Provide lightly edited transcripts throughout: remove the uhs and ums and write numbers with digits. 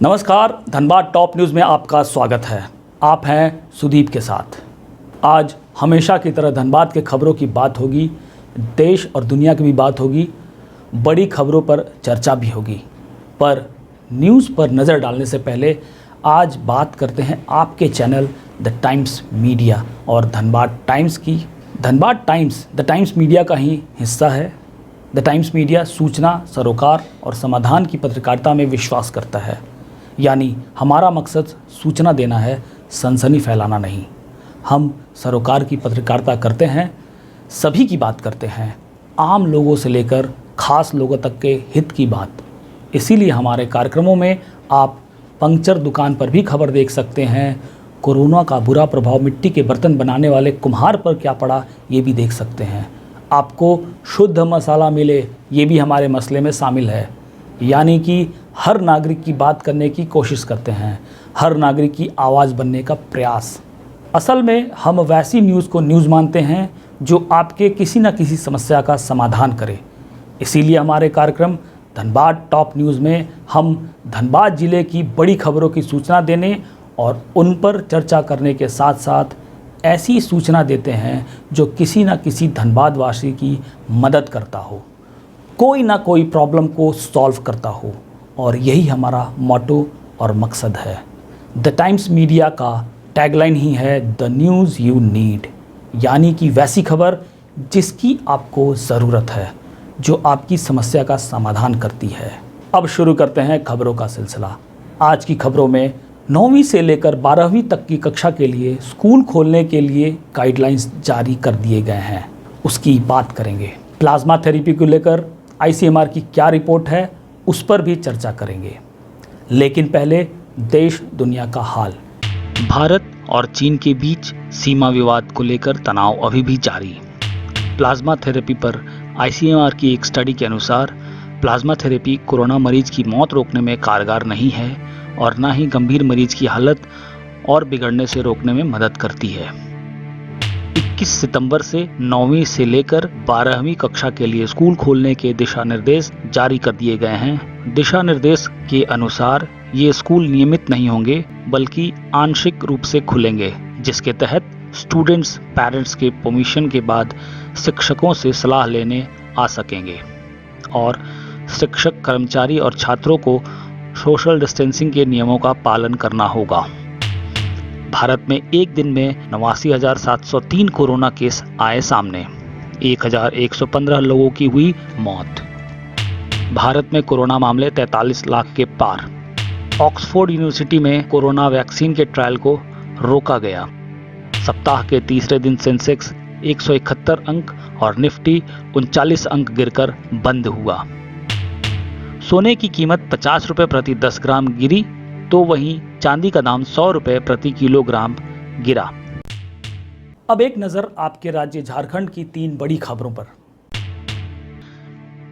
नमस्कार, Dhanbad top news में आपका स्वागत है। आप हैं सुदीप के साथ। आज हमेशा की तरह धनबाद के खबरों की बात होगी, देश और दुनिया की भी बात होगी, बड़ी खबरों पर चर्चा भी होगी। पर न्यूज़ पर नज़र डालने से पहले आज बात करते हैं आपके चैनल द टाइम्स मीडिया और धनबाद टाइम्स की। Dhanbad times the times media का ही हिस्सा है। द टाइम्स मीडिया सूचना, सरोकार और समाधान की पत्रकारिता में विश्वास करता है। यानी हमारा मकसद सूचना देना है, सनसनी फैलाना नहीं। हम सरोकार की पत्रकारिता करते हैं, सभी की बात करते हैं, आम लोगों से लेकर खास लोगों तक के हित की बात। इसीलिए हमारे कार्यक्रमों में आप पंक्चर दुकान पर भी खबर देख सकते हैं, कोरोना का बुरा प्रभाव मिट्टी के बर्तन बनाने वाले कुम्हार पर क्या पड़ा ये भी देख सकते हैं। आपको शुद्ध मसाला मिले ये भी हमारे मसले में शामिल है। यानी कि हर नागरिक की बात करने की कोशिश करते हैं, हर नागरिक की आवाज़ बनने का प्रयास। असल में हम वैसी न्यूज़ को न्यूज़ मानते हैं जो आपके किसी न किसी समस्या का समाधान करे। इसीलिए हमारे कार्यक्रम धनबाद टॉप न्यूज़ में हम धनबाद ज़िले की बड़ी खबरों की सूचना देने और उन पर चर्चा करने के साथ साथ ऐसी सूचना देते हैं जो किसी न किसी धनबाद वासी की मदद करता हो, कोई ना कोई प्रॉब्लम को सॉल्व करता हो। और यही हमारा मोटो और मकसद है। द टाइम्स मीडिया का टैगलाइन ही है द न्यूज़ यू नीड, यानी कि वैसी खबर जिसकी आपको ज़रूरत है, जो आपकी समस्या का समाधान करती है। अब शुरू करते हैं खबरों का सिलसिला। आज की खबरों में 9वीं से लेकर 12वीं तक की कक्षा के लिए स्कूल खोलने के लिए गाइडलाइंस जारी कर दिए गए हैं, उसकी बात करेंगे। प्लाज्मा थेरेपी को लेकर ICMR की क्या रिपोर्ट है उस पर भी चर्चा करेंगे। लेकिन पहले देश दुनिया का हाल। भारत और चीन के बीच सीमा विवाद को लेकर तनाव अभी भी जारी। प्लाज्मा थेरेपी पर ICMR की एक स्टडी के अनुसार प्लाज्मा थेरेपी कोरोना मरीज की मौत रोकने में कारगर नहीं है और न ही गंभीर मरीज की हालत और बिगड़ने से रोकने में मदद करती है। 21 सितंबर से 9वीं से लेकर 12वीं कक्षा के लिए स्कूल खोलने के दिशा निर्देश जारी कर दिए गए हैं। दिशा निर्देश के अनुसार ये स्कूल नियमित नहीं होंगे बल्कि आंशिक रूप से खुलेंगे, जिसके तहत स्टूडेंट्स पेरेंट्स के परमिशन के बाद शिक्षकों से सलाह लेने आ सकेंगे और शिक्षक, कर्मचारी और छात्रों को सोशल डिस्टेंसिंग के नियमों का पालन करना होगा। भारत में एक दिन में 89,703 कोरोना केस आए सामने, 1,115 लोगों की हुई मौत। भारत में कोरोना मामले 43 लाख के पार। ऑक्सफोर्ड यूनिवर्सिटी में कोरोना वैक्सीन के ट्रायल को रोका गया। सप्ताह के तीसरे दिन सेंसेक्स 171 अंक और निफ्टी 39 अंक गिरकर बंद हुआ। सोने की कीमत 50 रुपए प्रति 10 ग्राम गिरी, तो वहीं चांदी का दाम 100 रुपए प्रति किलोग्राम गिरा। अब एक नज़र आपके राज्य झारखंड की 3 बड़ी खबरों पर।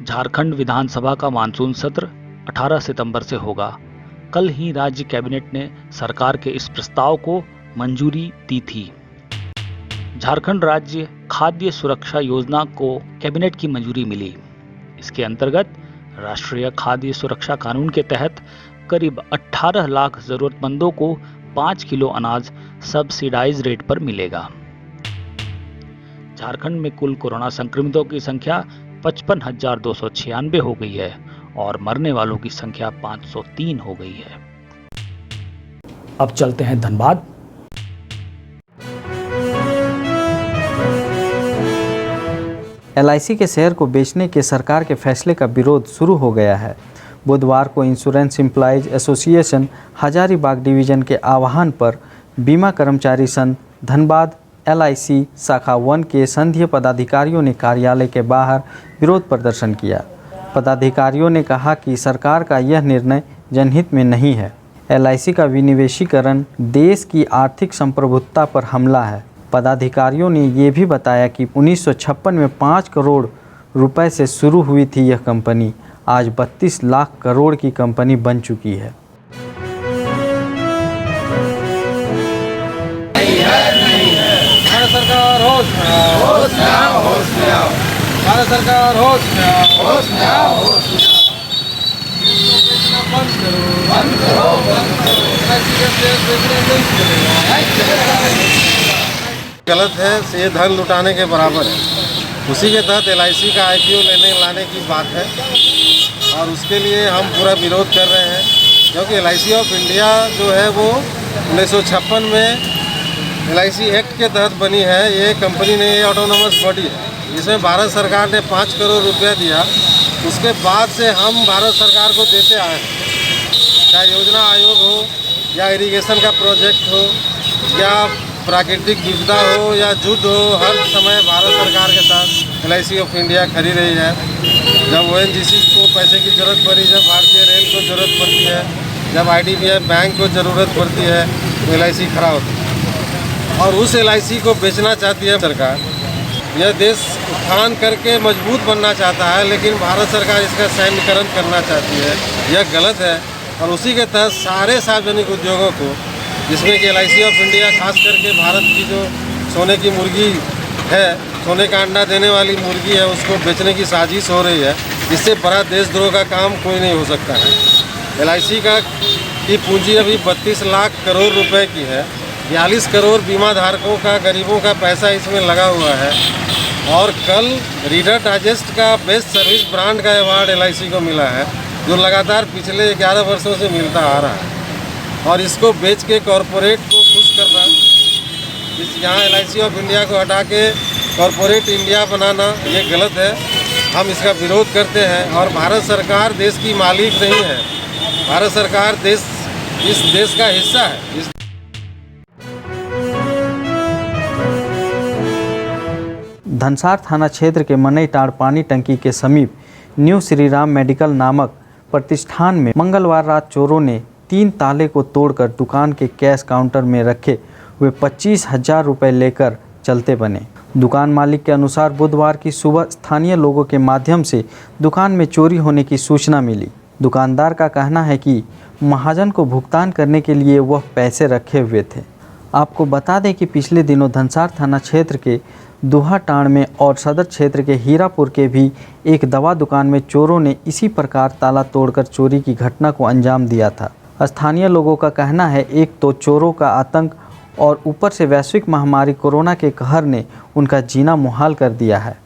झारखंड विधानसभा का मानसून सत्र 18 सितंबर से होगा। कल ही राज्य कैबिनेट ने सरकार के इस प्रस्ताव को मंजूरी दी थी। झारखंड राज्य खाद्य सुरक्षा योजना को कैबिनेट की मंजूरी मिली। इसके अंतर्गत राष्ट्रीय खाद्य सुरक्षा कानून के तहत करीब 18 लाख जरूरतमंदों को 5 किलो अनाज सब्सिडाइज रेट पर मिलेगा। झारखंड में कुल कोरोना संक्रमितों की संख्या 55,296 हो गई है और मरने वालों की संख्या 503 हो गई है। अब चलते हैं धनबाद। LIC के शेयर को बेचने के सरकार के फैसले का विरोध शुरू हो गया है। बुधवार को insurance employees association Hazaribagh division के आह्वान पर बीमा कर्मचारी संघ धनबाद LIC शाखा 1 के संघीय पदाधिकारियों ने कार्यालय के बाहर विरोध प्रदर्शन किया। पदाधिकारियों ने कहा कि सरकार का यह निर्णय जनहित में नहीं है। LIC का विनिवेशीकरण देश की आर्थिक संप्रभुता पर हमला है। पदाधिकारियों ने ये भी बताया कि 1956 में 5 करोड़ रुपए से शुरू हुई थी यह कंपनी, आज 32 लाख करोड़ की कंपनी बन चुकी है। सरकार होश में आओ, होश में आओ, होश में आओ। भारत सरकार होश में आओ, होश में आओ, होश में आओ। बेचना बंद करो, बंद करो, बंद करो। एलआईसी के शेयर बेचने नहीं चलेगा, नहीं चलेगा। गलत है, ये धन लुटाने के बराबर है। उसी के तहत एलआईसी का आईपीओ लाने की बात है और उसके लिए हम पूरा विरोध कर रहे हैं, क्योंकि एलआईसी ऑफ इंडिया जो है वो 1956 में एलआईसी एक्ट के तहत बनी है। ये कंपनी ने, ये ऑटोनोमस बॉडी है, जिसमें भारत सरकार ने 5 करोड़ रुपया दिया। उसके बाद से हम भारत सरकार को देते आए हैं, चाहे योजना आयोग हो या इरिगेशन का प्रोजेक्ट हो या प्राकृतिक विपदा हो या युद्ध हो, हर समय भारत सरकार के साथ एलआईसी ऑफ इंडिया खड़ी रही है। जब ओएनजीसी को पैसे की ज़रूरत पड़ी, जब भारतीय रेल को ज़रूरत पड़ती है, जब आईडीबीआई बैंक को ज़रूरत पड़ती है, तो एलआईसी खड़ा होता है। और उस एलआईसी को बेचना चाहती है सरकार। यह देश उत्थान करके मजबूत बनना चाहता है, लेकिन भारत सरकार इसका सैन्यकरण करना चाहती है। यह गलत है और उसी के तहत सारे सार्वजनिक उद्योगों को, जिसमें कि एलआईसी ऑफ इंडिया खास करके भारत की जो सोने की मुर्गी है, सोने का अंडा देने वाली मुर्गी है, उसको बेचने की साजिश हो रही है। इससे बड़ा देशद्रोह का काम कोई नहीं हो सकता है। एलआईसी की पूंजी अभी 32 लाख करोड़ रुपए की है। 42 करोड़ बीमा धारकों का, गरीबों का पैसा इसमें लगा हुआ है। और कल रीडर डाइजेस्ट का बेस्ट सर्विस ब्रांड का अवार्ड एलआईसी को मिला है, जो लगातार पिछले 11 वर्षों से मिलता आ रहा है। और इसको बेच के कॉरपोरेट को खुश करना, यहाँ एलआईसी ऑफ इंडिया को हटा के कॉरपोरेट इंडिया बनाना, ये गलत है। हम इसका विरोध करते हैं। और भारत सरकार देश की मालिक नहीं है, भारत सरकार इस देश का हिस्सा है। धनसार थाना क्षेत्र के मनईटाड़ पानी टंकी के समीप न्यू श्री राम मेडिकल नामक प्रतिष्ठान में मंगलवार रात चोरों ने 3 ताले को तोड़कर दुकान के कैश काउंटर में रखे हुए 25,000 रुपये लेकर चलते बने। दुकान मालिक के अनुसार बुधवार की सुबह स्थानीय लोगों के माध्यम से दुकान में चोरी होने की सूचना मिली। दुकानदार का कहना है कि महाजन को भुगतान करने के लिए वह पैसे रखे हुए थे। आपको बता दें कि पिछले दिनों धनसार थाना क्षेत्र के दुहाटाण में और सदर क्षेत्र के हीरापुर के भी एक दवा दुकान में चोरों ने इसी प्रकार ताला तोड़कर चोरी की घटना को अंजाम दिया था। स्थानीय लोगों का कहना है, एक तो चोरों का आतंक और ऊपर से वैश्विक महामारी कोरोना के कहर ने उनका जीना मुहाल कर दिया है।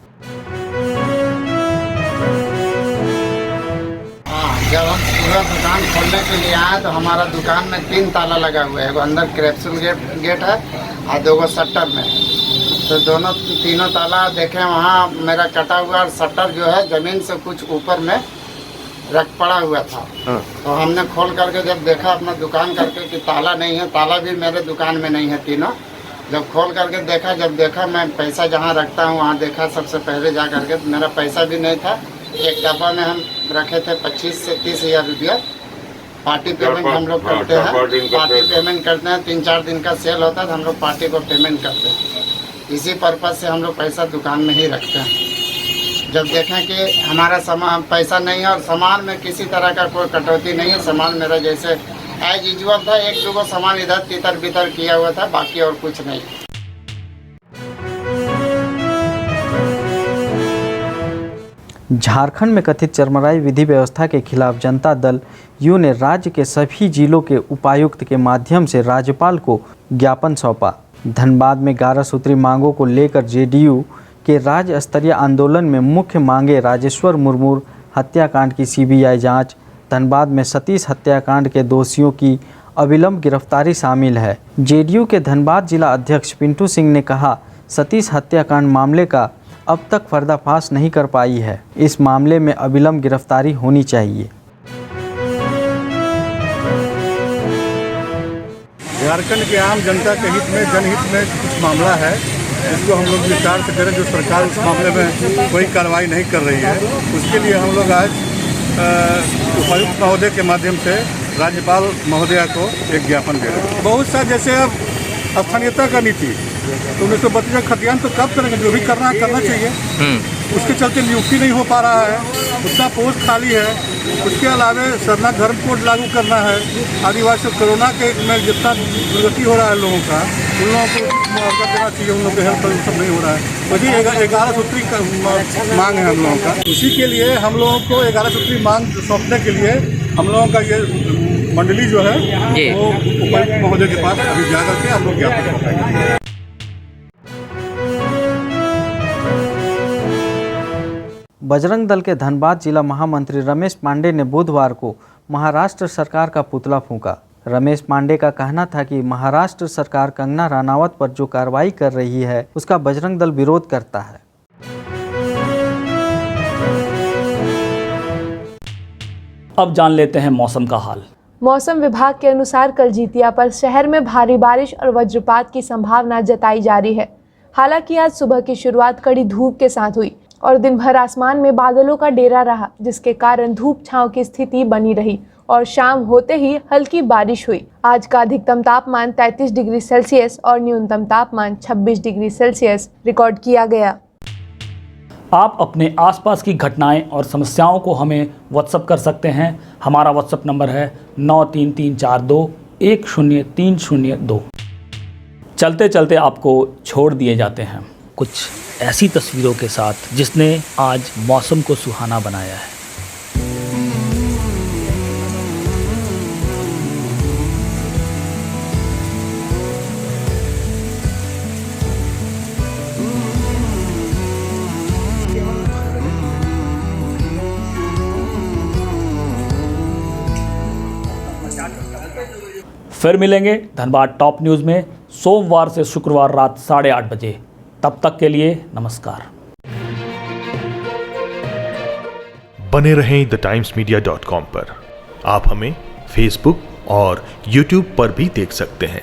जब हम पूरा दुकान खोलने के लिए आए तो हमारा दुकान में 3 ताला लगा हुआ है। अंदर कैप्सूल गेट है और 2 शटर में, तो तीनों ताला देखें वहाँ मेरा कटा हुआ शटर जो है ज़मीन से कुछ ऊपर में रख पड़ा हुआ था। तो हमने खोल करके जब देखा अपना दुकान करके कि ताला नहीं है, ताला भी मेरे दुकान में नहीं है तीनों। जब खोल करके देखा मैं पैसा जहाँ रखता हूँ वहाँ देखा, सबसे पहले जा करके मेरा पैसा भी नहीं था। एक डब्बा में हम रखे थे 25 से 30 हज़ार रुपया। पार्टी पेमेंट हम लोग करते हैं, पार्टी पेमेंट करते हैं। 3-4 दिन का सेल होता है तो हम लोग पार्टी को पेमेंट करते हैं। इसी पर्पज़ से हम लोग पैसा दुकान में ही रखते हैं। जब देखें कि हमारा सामान पैसा नहीं है और सामान में किसी तरह का कोई कटौती नहीं है, सामान मेरा जैसे एज यूजुअल था। 1-2 सामान इधर तितर बितर किया हुआ था, बाकी और कुछ नहीं। झारखंड में कथित चरमराई विधि व्यवस्था के खिलाफ जनता दल यू ने राज्य के सभी जिलों के उपायुक्त के माध्यम से राज्यपाल को ज्ञापन सौंपा। धनबाद में 11 सूत्री मांगों को लेकर जेडीयू के राज्य स्तरीय आंदोलन में मुख्य मांगे राजेश्वर मुर्मू हत्याकांड की सीबीआई जांच, धनबाद में सतीश हत्याकांड के दोषियों की अविलंब गिरफ्तारी शामिल है। जेडीयू के धनबाद जिला अध्यक्ष पिंटू सिंह ने कहा, सतीश हत्याकांड मामले का अब तक पर्दाफाश नहीं कर पाई है, इस मामले में अविलंब गिरफ्तारी होनी चाहिए। झारखंड के आम जनता के हित में, जनहित में कुछ मामला है जिसको हम लोग विचार से करें। जो सरकार उस मामले में कोई कार्रवाई नहीं कर रही है, उसके लिए हम लोग आज उपायुक्त महोदय के माध्यम से राज्यपाल महोदया को एक ज्ञापन दे रहे हैं। बहुत सा जैसे अब स्थानीयता का नीति तो 1932 का खतियान तो कब करेंगे, जो भी करना चाहिए। उसके चलते नियुक्ति नहीं हो पा रहा है, उतना पोस्ट खाली है। उसके अलावा शरणार्थ धर्म कोड लागू करना है। आदिवासी कोरोना के में जितना दुर्गति हो रहा है लोगों का, उन लोगों को मुआवजा देना चाहिए, उन लोगों के हेल्थ सब नहीं हो रहा है। वही 11 सूत्री मांग है हम लोगों का। उसी के लिए हम लोगों को 11 सूत्री मांग सौंपने के लिए हम लोगों का ये मंडली जो है वो उपायुक्त महोदय के पास अभी जा करके हम लोग ज्ञापन सौंपेंगे। बजरंग दल के धनबाद जिला महामंत्री रमेश पांडे ने बुधवार को महाराष्ट्र सरकार का पुतला फूंका। रमेश पांडे का कहना था कि महाराष्ट्र सरकार कंगना रनावत पर जो कार्रवाई कर रही है उसका बजरंग दल विरोध करता है। अब जान लेते हैं मौसम का हाल। मौसम विभाग के अनुसार कल जीतिया पर शहर में भारी बारिश और वज्रपात की संभावना जताई जा रही है। हालांकि आज सुबह की शुरुआत कड़ी धूप के साथ हुई और दिन भर आसमान में बादलों का डेरा रहा, जिसके कारण धूप छांव की स्थिति बनी रही और शाम होते ही हल्की बारिश हुई। आज का अधिकतम तापमान 33 डिग्री सेल्सियस और न्यूनतम तापमान 26 डिग्री सेल्सियस रिकॉर्ड किया गया। आप अपने आसपास की घटनाएं और समस्याओं को हमें व्हाट्सएप कर सकते हैं। हमारा व्हाट्सएप नंबर है 9334210302। चलते चलते आपको छोड़ दिए जाते हैं कुछ ऐसी तस्वीरों के साथ जिसने आज मौसम को सुहाना बनाया है। फिर मिलेंगे धनबाद टॉप न्यूज़ में सोमवार से शुक्रवार रात 8:30 बजे। तब तक के लिए नमस्कार। बने रहें thetimes media.com पर। आप हमें फेसबुक और यूट्यूब पर भी देख सकते हैं।